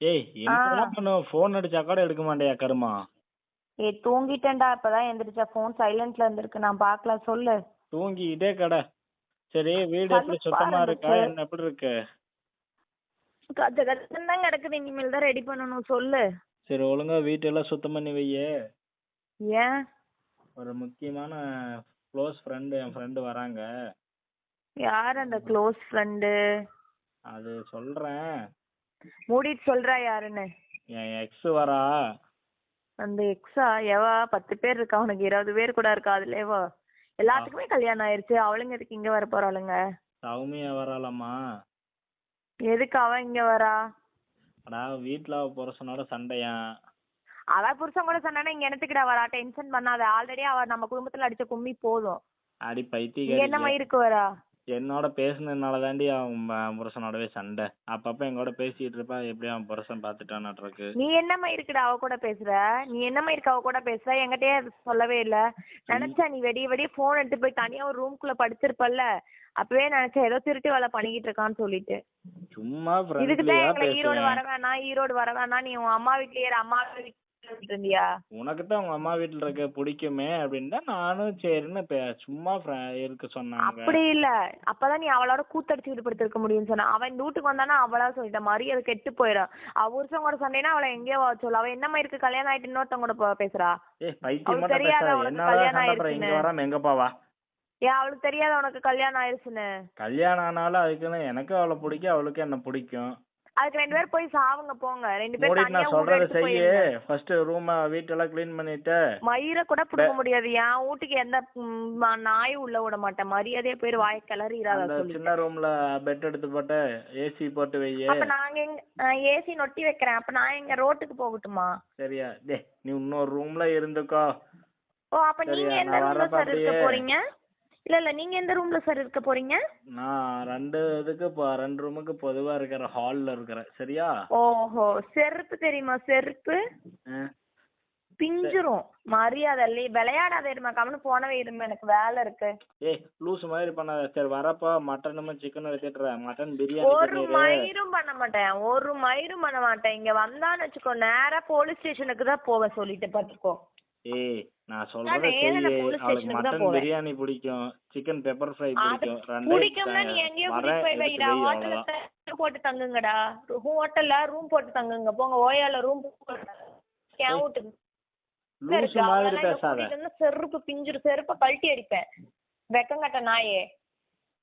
ஏய் ஆ என்னடா பண்ணுவ? ஃபோன் அடிச்சா கூட எடுக்க மாட்டியா கருமா? ஏய் தூங்கிட்டேன்டா, இப்பதான் எந்திரிச்சா. ஃபோன் சைலண்ட்ல இருந்திருக்கு, நான் பார்க்கல. சொல்லு. தூங்கிக்கிட்டே கடை. சரி, வீடு எப்படி சலுப்பா சுத்தமா இருக்கா? இருந்துச்சு. என்ன எப்படி இருக்கு? கஜ கஜன்னு தான் கிடக்குது, இனிமேல் தான் ரெடி பண்ணணும். சொல்லு. சரி, ஒழுங்கா வீட்டெல்லாம் சுத்தம் பண்ணி வையே. ஏன்? ஒரு முக்கியமான க்ளோஸ் ஃப்ரெண்டு, என் ஃப்ரெண்டு வராங்க. யார் அந்த க்ளோஸ் ஃப்ரெண்டு? அது சொல்றேன். மூடிட்டு சொல்றா யாருன்னு. என் எக்ஸ் வரா. அந்த எக்ஸா? எவா? 10 பேர் இருக்கா உனக்கு? 20 பேர் கூட இருக்கா அதுலேவா? எல்லாத்துக்குமே கல்யாணம் ஆயிருச்சு, அவளுங்க எதுக்கு இங்க வர போறாளுங்க? சௌமியா வராளாமா. எதுக்கு அவ இங்க வரா? அடா, வீட்டுல அவ புருஷனோட சண்டையா. அவ புருஷன் கூட சொன்னா இங்க என்னத்துக்குடா வரா? டென்ஷன் பண்ணாத. ஆல்ரெடி அவ நம்ம குடும்பத்துல அடிச்ச கும்மி போதும். அடி இங்க பைத்தியக்காரி. என்ன மயிருக்கு வரா? என்னோட பேசுனதுனால தாண்டி அவன் புருஷனோடவே சண்டை. அப்பப்ப எங்கூட பேசிட்டு இருப்பா. எப்படியும் அவன் புருஷன் பாத்துட்டானாட்ருக்கு. நீ என்ன மயிருக்குடா அவ கூட பேசுற? நீ என்ன மயிருக்கு அவ கூட பேசுற? என்கிட்டயே அது சொல்லவே இல்ல. நினைச்சா நீ வெடிய வெடிய போன் எடுத்து போய் தனியா ஒரு ரூம்குள்ள படுத்திருப்பல்ல, அப்பவே நினைச்சேன் ஏதோ திருட்டு வேலை பண்ணிக்கிட்டு இருக்கான்னு சொல்லிட்டு. சும்மா இதுக்குதான் ஃப்ரெண்ட்லியா எங்களை ஈரோடு பேசுவேன். வர வேணாம், ஈரோடு வர வேணாம், நீ உன் அம்மா வீட்லயே இரு, அம்மா வீட்டுல இருந்தியா? உனக்கிட்ட உங்க அம்மா வீட்டுல இருக்க பிடிக்குமே அப்படின்னு தான் நானும் சரின்னு சும்மா இருக்க சொன்னாங்க. அப்படி இல்ல, அப்பதான் நீ அவளோட கூத்தடிச்சுக்கிட்டு படுத்திருக்க முடியும்னு சொன்னா. அவன் இந்த வீட்டுக்கு வந்தானா அவளா சொல்லிட்ட மாதிரி அது கெட்டு போயிடும். அவ புருஷன் கூட சண்டைனா அவளை எங்கேயோ சொல்லு. அவ என்ன மயிருக்கு கல்யாணம் ஆயிட்டு இன்னொருத்தவங்க கூட பேசுறா? ஏய் பைத்தியம் அவளுக்கு மட்டும் தெரியாத பேசாத. உனக்கு என்னால கல்யாணம் சண்டை போற, இங்க ஆயிருச்சுன்னு? வராம எங்க போவா? ஏன் அவளுக்கு தெரியாத உனக்கு கல்யாணம் ஆயிருச்சுன்னு? கல்யாணம் ஆனாலும் அதுக்குன்னு எனக்கு அவளை பிடிக்கும், அவளுக்கு என்ன பிடிக்கும். அதுக்கு 2 பேர் போய் சாவுங்க போங்க. 2 பேர் மூடிட்டு தனியா நான் ஊர் சொல்றதை எடுத்து செய்யு. போயிருங்க. ஃபர்ஸ்ட் ரூம் வீட்டெல்லாம் கிளீன் பண்ணிட்டு. மயிரை கூட புடுங்க முடியாது. என் வீட்டுக்கு எந்த நாயும் உள்ள விட மாட்டேன். மரியாதையா போயிரு, வாய கிளறிடாத அந்த சொல்லிட்டு. சின்ன ரூம்ல பெட் எடுத்து போட்டு ஏசி போட்டு வையே. அப்ப நாங்க எங்க ஏசி நொட்டி வைக்கிறேன். அப்ப நான் எங்க ரோட்டுக்கு போகட்டுமா? சரியா? டே, நீ இன்னொரு ரூம்ல இருந்துக்கோ. ஓ, அப்ப நீங்க சரியா? எந்த நான் ரூம்ல வரப்ப சார் இருக்க அப்படியே. போறீங்க? இல்ல நீங்க எந்த ரூம்ல சார் இருக்க போறீங்க? நான் ரெண்டு ரூமுக்கு பொதுவா இருக்கிற ஹால்ல இருக்கிறேன். சரியா? ஓஹோ, செருப்பு தெரியுமா? செருப்பு ஆ. பிஞ்சிரும். மரியாதை விளையாடாத இருமா, கம்னு போனவே இருமா, எனக்கு வேலை இருக்கு. ஏய் லூஸ் மாதிரி பண்ணாத. சரி, வரப்போ மட்டனும் சிக்கனும் எடுத்துட்டுறேன். மட்டன் பிரியாணி ஒரு பண்ணிடு. மயிரும் பண்ண மாட்டேன், ஒரு மயிரும் பண்ண மாட்டேன். இங்க வந்தான்னு வச்சுக்கோ, நேரா போலீஸ் ஸ்டேஷனுக்கு தான் போவேன், சொல்லிட்டு பாத்துக்கோ. ஏய், நான் சொல்றத செய்யு. அவளுக்கு மட்டன் பிரியாணி பிடிக்கும், சிக்கன் பெப்பர் ஃப்ரை பிடிக்கும். பிடிக்கும்னா நீ எங்கேயோ கூட்டிட்டு போய் வைடா. ஹோட்டல்ல போட்டு தங்குங்கடா. ஹோட்டல்ல ரூம் போட்டு தங்குங்க போங்க. ஓயால ரூம் என் வீட்டுக்கு லூசு மாதிரி பேசாத. செருப்பு பிஞ்சிரு, செருப்ப கழட்டி அடிப்பேன். வெக்கங்கட்ட நாயே.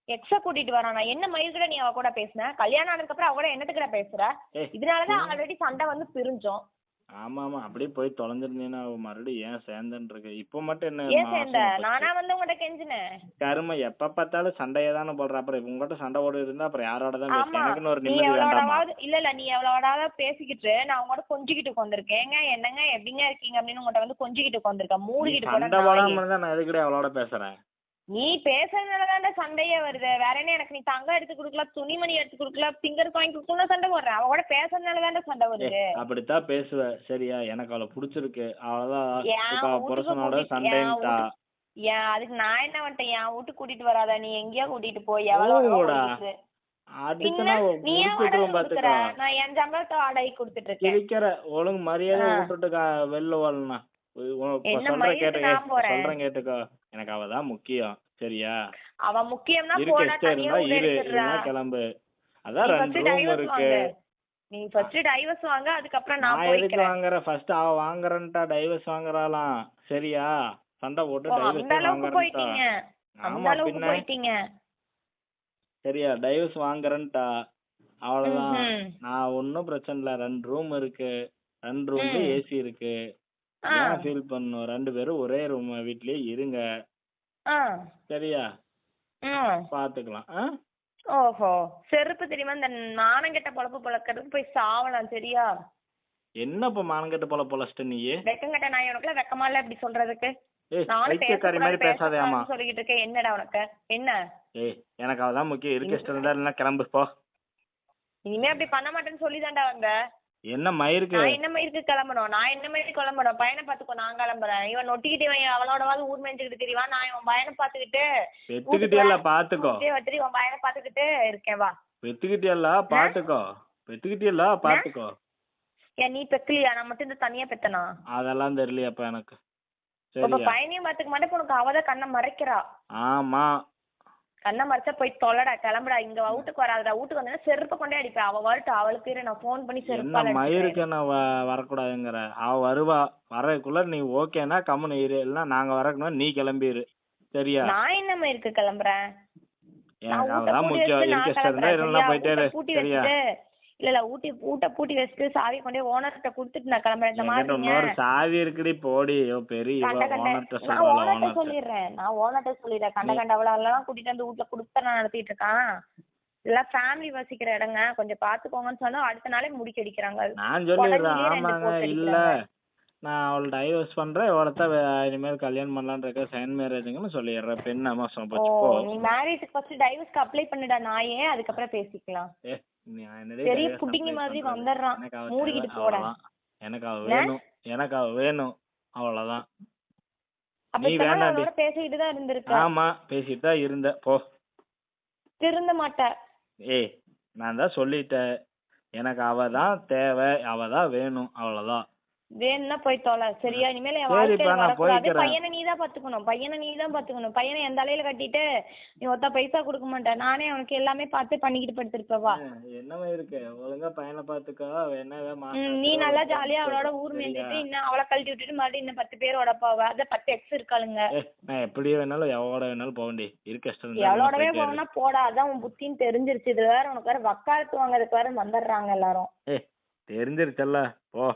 எக்ஸ கூட்டிட்டு வரானா? என்ன மயில்கிட்ட நீ அவ கூட பேசுன? கல்யாணம் ஆனதுக்கு அப்புறம் அவ கூட என்னத்துக்கிட்ட பேசுற? இதனாலதான் ஆல்ரெடி சண்டை வந்து பிரிஞ்சோம். ஆமா ஆமா, அப்படியே போய் தொலைஞ்சிருந்தீங்கன்னா மறுபடியும் ஏன் சேர்ந்தன்னு இருக்கு. இப்ப மட்டும் என்ன ஏன் சேர்ந்த? நானா வந்து உங்ககிட்ட கெஞ்சினேன்? கருமை எப்ப பார்த்தாலும் சண்டையே தானே போடுற. அப்புறம் உங்ககிட்ட சண்டை ஓடி இருந்தா அப்புறம் யாரோட தான் ஆமா, பேச? எனக்குன்னு ஒரு நீ நிம்மதி வேண்டாமா? இல்ல நீ எவ்வளோட பேசிக்கிட்டு நான் உங்களோட கொஞ்சிக்கிட்டு உட்காந்துருக்கேன். என்னங்க எப்படிங்க இருக்கீங்க அப்படின்னு உங்கள்கிட்ட வந்து கொஞ்சிக்கிட்டு உட்காந்துருக்கேன். மூடிக்கிட்டு சண்டை கூட போடாம இருந்தா நான் எதுக்கடி அவளோட பேசுறேன்? நீ பேசுறதுனாலதான் சண்டையே வருது. வேற என்ன? எனக்கு நீ தங்கம் எடுத்து கொடுக்கல, துணிமணி எடுத்து கொடுக்கல, பிங்கருக்கு வாங்கி கொடுக்கணும் சண்டை போடுறேன். அவ கூட பேசுறதுனாலதான் சண்டை வருது. அப்படித்தான் பேசுவ. சரியா? எனக்கு அவளை பிடிச்சிருக்கு, அவ்வளவுதான். புருஷனோட சண்டைன்ட்டா. ஏன் அதுக்கு நான் என்ன பண்ணிட்டேன்? என் வீட்டுக்கு கூட்டிட்டு வராத, நீ எங்கேயா கூட்டிட்டு போய் எவ்வளவு நீ நான் என் சம்பளத்தை வாடகை கொடுத்துட்டு இருக்கேன். ஒழுங்கு மரியாதை விட்டுட்டு வெளில வரலனா சொல்றேன் கேட்டுக்கோ. எனக்கு அவதான் முக்கியம். சரியா? அவ முக்கியம்னா கிளம்பு. அதான் 2 ரூம் இருக்கு. நீ ஃபர்ஸ்ட் டைவர்ஸ் வாங்க, அதுக்கப்புறம் நான் எதுக்கு வாங்குறேன்? ஃபர்ஸ்ட் அவ வாங்குறேன்ட்டா டைவர்ஸ் வாங்குறாளாம். சரியா? சண்டை போட்டு டைவர்ஸ் போயிட்டீங்க. அந்த அளவுக்கு போயிட்டீங்க. சரியா? டைவர்ஸ் வாங்குறேன்ட்டா. அவ்வளவுதான். நான் ஒன்னும் பிரச்சனை இல்ல. 2 ரூம் இருக்கு, 2 ரூம்ல ஏசி இருக்கு. ஏன் ஃபீல் பண்ணும்? 2 பேரும் ஒரே ரூம் வீட்லயே இருங்க. சரியா? பாத்துக்கலாம். ஓஹோ, செருப்பு தெரியுமா? இந்த மானங்கெட்ட பொழப்பு பொழக்கிறதுக்கு போய் சாவலாம். சரியா? என்ன இப்ப மானங்கெட்ட பொழப்பு நீ? வெக்கங்கட்ட நான் உனக்குலாம் வெக்கமா இல்ல இப்படி சொல்றதுக்கு? பேசாதேமா சொல்லிட்டு இருக்கேன். என்னடா உனக்கு என்ன? எனக்கு அவதான் முக்கியம். இருக்க இஷ்டம் இருந்தா இல்ல கிளம்பு போ. இனிமே அப்படி பண்ண மாட்டேன்னு சொல்லிதான்டா வந்த. என்ன மயிருக்கு? நான் என்ன மயிருக்கு கிளம்பணும்? நான் என்ன மயிருக்கு கிளம்பணும்? பையனை பாத்துக்கோ, நான் கிளம்புறேன். இவன் நொட்டிக்கிட்டு அவளோட ஊர் மேய்ஞ்சுக்கிட்டு தெரியவா? நான் இவன் பையனை பாத்துக்கிட்டு பெத்துக்கிட்டே பாத்துக்கோ. இவன் பையனை பாத்துக்கிட்டு இருக்கேன். வா, பெத்துக்கிட்டே பாத்துக்கோ. பெத்துக்கிட்டே பாத்துக்கோ. ஏன் நீ பெக்கலையா? நான் மட்டும் இந்த தனியா பெத்தனா? அதெல்லாம் தெரியலையாப்பா எனக்கு. இப்ப சரியா? பையனையும் பாத்துக்க மாட்டேன், உனக்கு அவதான் கண்ணை மறைக்கிறா. ஆமா. கண்ணை மறைச்சா போய் தொலைடா, கிளம்புடா, இங்க வீட்டுக்கு வராதடா. வீட்டுக்கு வந்தா செருப்பை கொண்டே அடிப்பேன். அவ வரட்டும், அவளுக்கு நான் ஃபோன் பண்ணி என்ன செருப்பால மயிருக்கு அடிச்சுக்கிறேன். என்ன வரக்கூடாதுங்கிற? அவ வருவா. வரக்குள்ள நீ ஓகேனா கம்முனு இரு, இல்லைன்னா நாங்க வரக்குன்னா நீ கிளம்பிரு. சரியா? நான் என்ன மயிருக்கு கிளம்புறேன்? நான் எனக்கு ஊட்ட அவதான் பூட்டி முக்கியம். வச்சுட்டு நான் இருக்க இருந்தா கிளம்புறேன். இல்லைன்னா சரியா? போயிட்டே ஊட்ட இரு. பூட்டி சரியா? வச்சுட்டு இல்ல ஊட்ட பூட்டி வச்சுட்டு சாவி கொண்டே ஓனர்கிட்ட கொடுத்துட்டு நான் கிளம்புறேன். இந்த என்கிட்ட மாதிரி இன்னொரு சாவி இருக்குடி, போடி. பெரிய கண்ட கண்ட ஓனர்ட்ட நான் சொல்றாள். ஓனர்கிட்ட ஓனர்ட்ட சொல்லிடுறேன். கண்ட கண்ட அவளெல்லாம் கூட்டிட்டு வந்து வீட்டுல கொடுத்த நான் நடத்திட்டு இருக்கான். இதெல்லாம் ஃபேமிலி வசிக்கிற இடங்க, கொஞ்சம் பாத்துக்கோங்கன்னு சொன்னா அடுத்த நாளே முடிக்க அடிக்கிறாங்க. நான் சொல்லிடுறேன். குடஞ்சிலே 2 ஆமாங்க, போட்டு இல்ல அடிக்கிறாங்க. நான் அவளை டைவர்ஸ் பண்றேன், இவளத்தான் இனிமேல் கல்யாணம் பண்ணலான்னு இருக்க, சைன் மேரேஜ்ங்கன்னு சொல்லிடுறேன். பெண் அமாசம் ஓ, போச்சு போ. நீ மேரேஜ்க்கு ஃபர்ஸ்ட் டைவர்ஸ்க்கு அப்ளை பண்ணுடா நாயே, அதுக்கப்புறம் பேசிக்கலாம். நான் என்னடி பெரிய divorce புடிங்கி apply மாதிரி பண்றது? வந்துடுறான். எனக்கு அவ மூடிக்கிட்டு தேவை, போட. அவ்வளவுதான். எனக்கு அவ வேணும், எனக்கு அவ வேணும், அவ்வளவுதான். அப்ப நீ இத்தனை நாள் வேணாண்டி. அவளோட பேசிக்கிட்டு தான் இருந்திருக்க. ஆமா, பேசிட்டு தான் இருந்த. போ. திருந்த மாட்ட. ஏய், நான் தான் சொல்லிட்டேன், எனக்கு அவ தான் தேவை, அவ தான் வேணும், அவ்வளவுதான். வேணும்னா போய் தொலை. சரியா? இனிமேல் என் சரிப்பா, வாழ்க்கையில நான் வரக்கூடாது. போய்க்கிறேன். பையனை நீ தான் பாத்துக்கணும். பையனை என் தலையில கட்டிட்டு நீ ஒத்த பைசா கொடுக்க மாட்டேன். நானே அவனுக்கு எல்லாமே பார்த்து பண்ணிக்கிட்டு படுத்திருப்பவா. என்னவா இருக்கு? ஒழுங்கா பையனை பாத்துக்கோ. என்ன நீ நல்லா ஜாலியா அவளோட ஊர் மேய்ஞ்சிட்டு இன்னும் அவளை கழட்டி விட்டுட்டு மறுபடியும் இன்னும் 10 பேரோட போவ. அத 10 எக்ஸ் இருக்காளுங்க. நான் எப்படி வேணாலும் எவ்வளோட வேணாலும் போக வேண்டி இருக்க இஷ்டம் இருந்தா எவ்வளோடவே போயிட்டே இரு. போனா போடா. அதான் உன் புத்தின்னு தெரிஞ்சிருச்சு. இது வேற உனக்கு வேற வக்காலத்து வாங்கறதுக்கு வேற வந்துடுறாங்க எல்லாரும். தெரிஞ்சிருச்சல்ல, போ.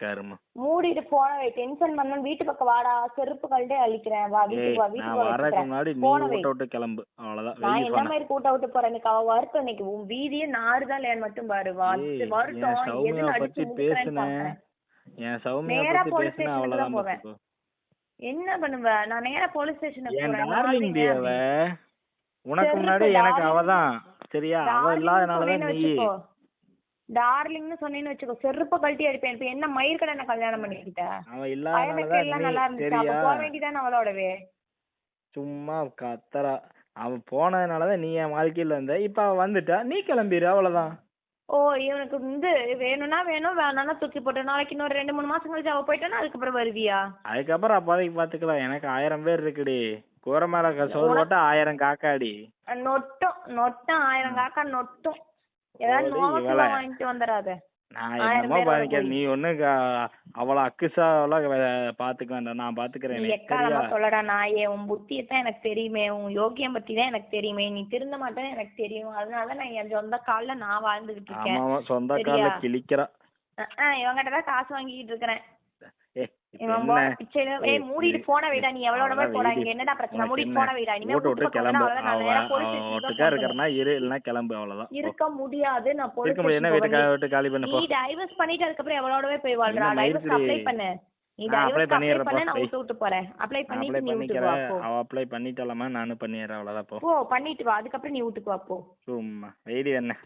கருமா மூடிட்டு போன வை. டென்ஷன் பண்ண. வீட்டு பக்கம் வாடா, செருப்பு கழட்டே அழிக்கிறேன். வா வீட்டுக்கு வா. நான் வரக்கு முன்னாடி நீ ஊட்ட விட்டு கிளம்பு, அவ்வளவுதான். நான் என்ன மாதிரி கூட்ட விட்டு போறேன்? இன்னைக்கு அவ வரட்டும். இன்னைக்கு உன் வீதியே நாறுதான் இல்லையான்னு மட்டும் பாரு. வரட்டும். சௌமியா பத்தி பேசுனேன், என் சௌமியா நேரா பத்தி போலீஸ் பேசுனேன், ஸ்டேஷனுக்கு அவ்வளவுதான். தான் போவேன். பாத்துக்கோ. என்ன பண்ணுவ? நான் நேரா போலீஸ் ஸ்டேஷனுக்கு என் போறேன். டார்லிங் டி அவ. உனக்கு செருப்பு முன்னாடி எனக்கு darling. அவதான். சரியா? அவ இல்லாதனாலதான் நீ. டார்லிங்னு சொன்னேன்னு வச்சுக்கோ, செருப்ப கழட்டி அடிப்பேன். இப்ப என்ன மயிர் கடை கல்யாணம் பண்ணிக்கிட்ட? அவ பயனுக்கு எல்லாம் நல்லா இல்லாதனாலதான் நீ. இருந்துச்சு. அப்ப சரியா? போக வேண்டியதானே அவளோடவே. சும்மா கத்தரா. அவ போனதுனாலதான் நீ என் வாழ்க்கையில இருந்த. இப்ப அவ வந்துட்டா, நீ கிளம்பிடு, அவ்வளவுதான். ஓ, இவனுக்கு வேணும்னா வேணும், வேணாம்னா தூக்கி போட்டு நாளைக்கு இன்னொரு 2-3 மாசம் கழிச்சு அவ போயிட்டானா அதுக்கப்புறம் வருவியா? அதுக்கப்புறம் அப்போதைக்கு பாத்துக்கலாம். எனக்கு 1000 பேர் இருக்குடி. கூரை மேல சோறு போட்டா 1000 காக்காடி. நொட்டும் 1000 காக்கா நொட்டும். ஏதாவது நோவத்துல வாங்கிட்டு வந்துடாத. நான் என்னமோ பாதிக்க, நீ ஒண்ணு அவளை அக்குசாவெல்லாம் பாத்துக்க வேண்டாம், நான் பாத்துக்கிறேன். எக்காலமா சொல்லடா நாயே. உன் புத்தியத்தான் எனக்கு தெரியுமே, உன் யோகியம் பத்தி தான் எனக்கு தெரியுமே. நீ திருந்த மாட்டேன்னு எனக்கு தெரியும். அதனால நான் என் சொந்த கால்ல நான் வாழ்ந்துகிட்டு இருக்கேன். ஆமா, சொந்த கால்ல கிழிக்கிறா. இவங்கிட்ட தான் காசு வாங்கிட்டு இருக்கிறேன். இவன் மூடிட்டு போன வீடா. நீ எவ்வளோட போடா. இங்க என்னடா பிரச்சனை? மூடிட்டு போன வீடா. இனிமே கிளம்பு, அவ்வளவுதான். இருக்க முடியாது. நான் போலீஸ் காலி பண்ணு. நீ டைவர்ஸ் பண்ணிட்டு அதுக்கப்புறம் எவ்வளோடவே போய் வாழ்றா. டைவர்ஸ் அப்ளை பண்ணு. நீ டைவர்ஸ் அப்ளை பண்ண, நான் விட்டு போறேன். அப்ளை பண்ணிட்டு நீ வீட்டுக்கு வா போ. அவ அப்ளை பண்ணிட்டலாமா? நானும் பண்ணிடுறேன், அவ்வளவுதான். போ பண்ணிட்டு வா. அதுக்கப்புறம் நீ வீட்டுக்கு வா போ. சும்மா வெயிடி என்ன.